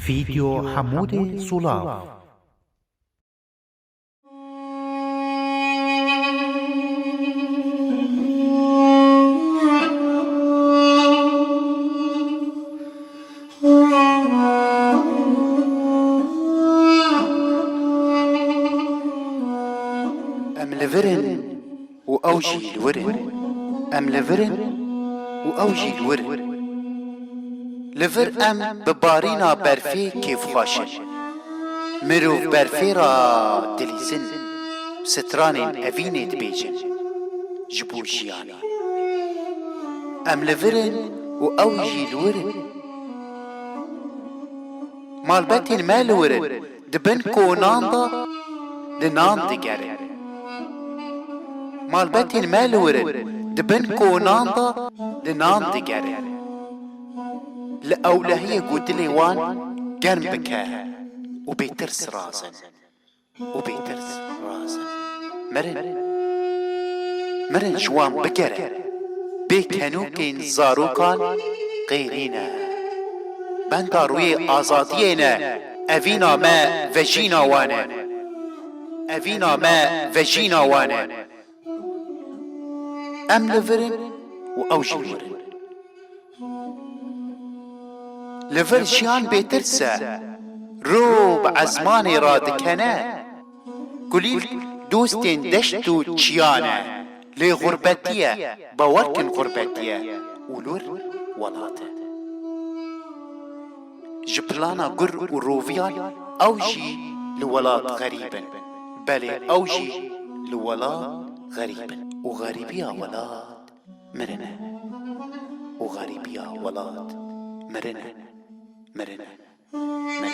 فيديو حمودة صلاف. أم لفرن وأوجي الورن، أم لفرن وأوجي الورن، لفر أم ببارينا برفي كيف خاشن، مروف برفي را دليزن، سترانين أفينيت بيجن جبو جياني. أم لفرن وأوجي الورن، مالبتين مال ورن دبن كوناندا لنان دقرن، مالبتين مال ورن دبن كوناندا لنان دقرن، لأولهية قدلي وان قرن بكاه وبيترس رازن، وبيترس رازن مرن جوان بقره بيك هنوكين زاروكان غيرينا بنداروي آزادينا أفينا ما فجينا وانا، أفينا ما فجينا وانا. أم لفرن وأوجي الورن، لفر جيان بيترسا رو بعزماني رادكنا، قليل دوستين دشتو جيانا لي غربتية باوركن غربتية ولور ولاته جبلانا قر وروفيان أوجي لولاد غريبا، بلي أوجي لولاد غريبا، وغريبيا ولاد مرنا، وغريبيا ولاد مرنا مرنا مرنا.